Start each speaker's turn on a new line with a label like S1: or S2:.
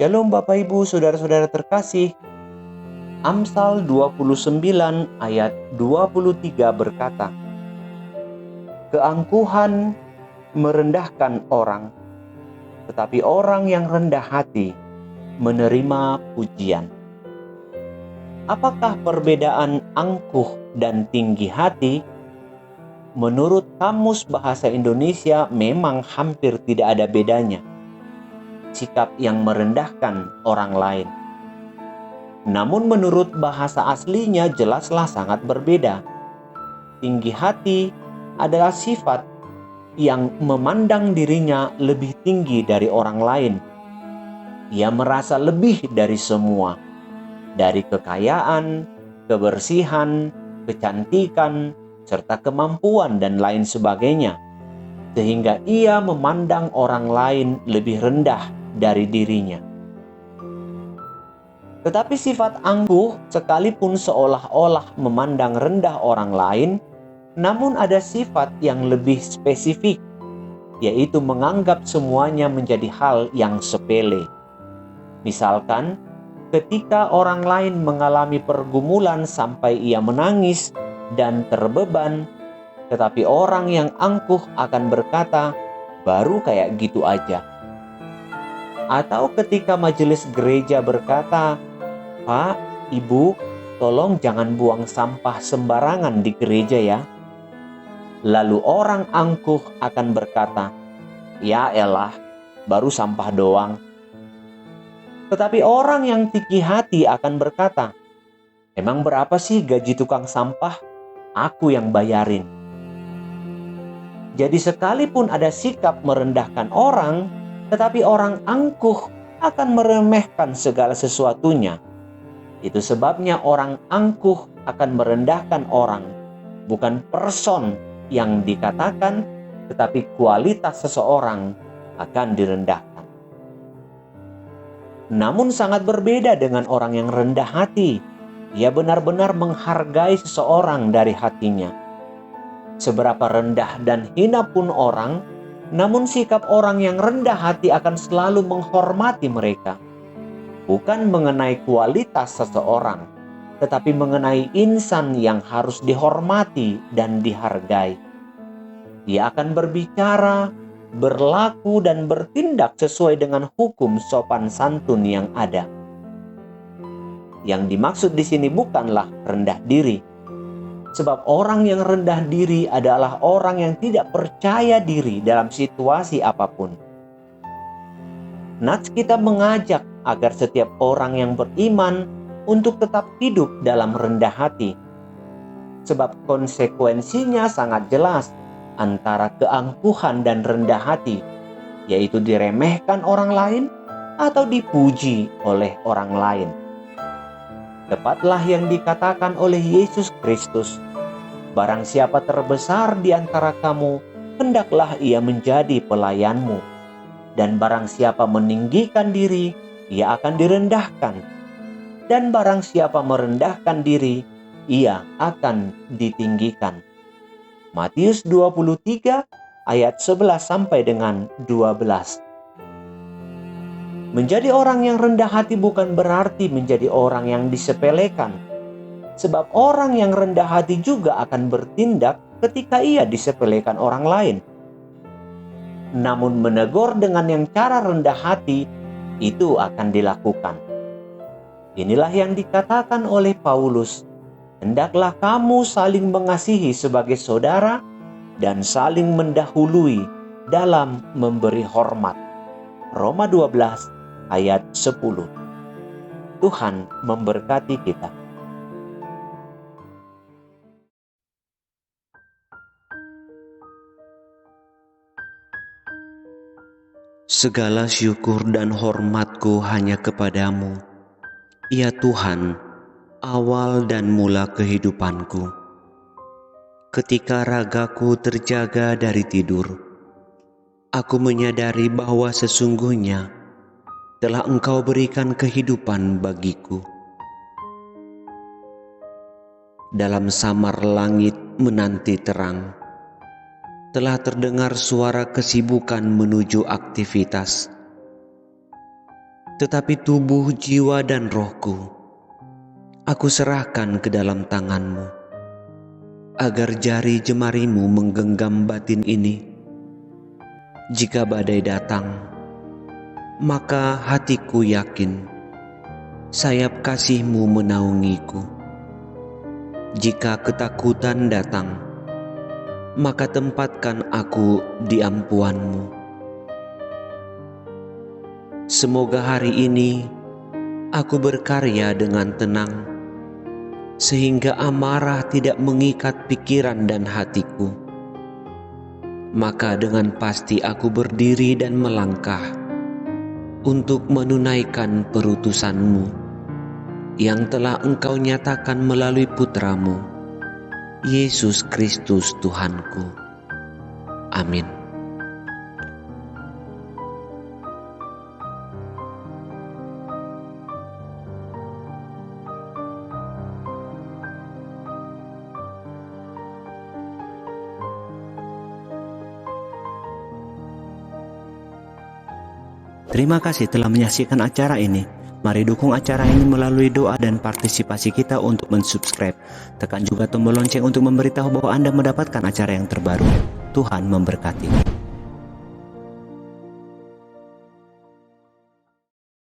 S1: Shalom Bapak Ibu, Saudara-saudara terkasih. Amsal 29 ayat 23 berkata, keangkuhan merendahkan orang, tetapi orang yang rendah hati menerima pujian. Apakah perbedaan angkuh dan tinggi hati? Menurut Kamus Bahasa Indonesia memang hampir tidak ada bedanya. Sikap yang merendahkan orang lain. Namun menurut bahasa aslinya jelaslah sangat berbeda. Tinggi hati adalah sifat yang memandang dirinya lebih tinggi dari orang lain. Ia merasa lebih dari semua, dari kekayaan, kebersihan, kecantikan, serta kemampuan dan lain sebagainya, sehingga ia memandang orang lain lebih rendah dari dirinya. Tetapi sifat angkuh sekalipun seolah-olah memandang rendah orang lain, namun ada sifat yang lebih spesifik, yaitu menganggap semuanya menjadi hal yang sepele. Misalkan, ketika orang lain mengalami pergumulan sampai ia menangis dan terbeban, tetapi orang yang angkuh akan berkata, baru kayak gitu aja. Atau ketika majelis gereja berkata, Pak, Ibu, tolong jangan buang sampah sembarangan di gereja ya. Lalu orang angkuh akan berkata, ya elah, baru sampah doang. Tetapi orang yang tinggi hati akan berkata, emang berapa sih gaji tukang sampah? Aku yang bayarin. Jadi sekalipun ada sikap merendahkan orang, tetapi orang angkuh akan meremehkan segala sesuatunya. Itu sebabnya orang angkuh akan merendahkan orang, bukan person yang dikatakan, tetapi kualitas seseorang akan direndahkan. Namun sangat berbeda dengan orang yang rendah hati. Ia benar-benar menghargai seseorang dari hatinya. Seberapa rendah dan hina pun orang, namun sikap orang yang rendah hati akan selalu menghormati mereka. Bukan mengenai kualitas seseorang, tetapi mengenai insan yang harus dihormati dan dihargai. Ia akan berbicara, berlaku, dan bertindak sesuai dengan hukum sopan santun yang ada. Yang dimaksud di sini bukanlah rendah diri. Sebab orang yang rendah diri adalah orang yang tidak percaya diri dalam situasi apapun. Nats kita mengajak agar setiap orang yang beriman untuk tetap hidup dalam rendah hati. Sebab konsekuensinya sangat jelas antara keangkuhan dan rendah hati, yaitu diremehkan orang lain atau dipuji oleh orang lain. Tepatlah yang dikatakan oleh Yesus Kristus, barang siapa terbesar di antara kamu, hendaklah ia menjadi pelayanmu. Dan barang siapa meninggikan diri, ia akan direndahkan. Dan barang siapa merendahkan diri, ia akan ditinggikan. Matius 23 ayat 11 sampai dengan 12. Menjadi orang yang rendah hati bukan berarti menjadi orang yang disepelekan. Sebab orang yang rendah hati juga akan bertindak ketika ia disepelekan orang lain. Namun menegur dengan yang cara rendah hati, itu akan dilakukan. Inilah yang dikatakan oleh Paulus, hendaklah kamu saling mengasihi sebagai saudara dan saling mendahului dalam memberi hormat. Roma 12 ayat 10. Tuhan memberkati kita.
S2: Segala syukur dan hormatku hanya kepadamu, ya Tuhan, awal dan mula kehidupanku. Ketika ragaku terjaga dari tidur, aku menyadari bahwa sesungguhnya telah Engkau berikan kehidupan bagiku. Dalam samar langit menanti terang, telah terdengar suara kesibukan menuju aktivitas. tetapi tubuh, jiwa, dan rohku aku serahkan ke dalam tangan-Mu, agar jari jemarimu menggenggam batin ini. Jika badai datang, maka hatiku yakin sayap kasih-Mu menaungiku. Jika ketakutan datang, maka tempatkan aku di ampuan-Mu. Semoga hari ini aku berkarya dengan tenang, sehingga amarah tidak mengikat pikiran dan hatiku. Maka dengan pasti aku berdiri dan melangkah untuk menunaikan perutusan-Mu yang telah Engkau nyatakan melalui Putra-Mu, Yesus Kristus Tuhanku. Amin.
S3: Terima kasih telah menyaksikan acara ini. Mari dukung acara ini melalui doa dan partisipasi kita untuk mensubscribe. Tekan juga tombol lonceng untuk memberitahu bahwa Anda mendapatkan acara yang terbaru. Tuhan memberkati.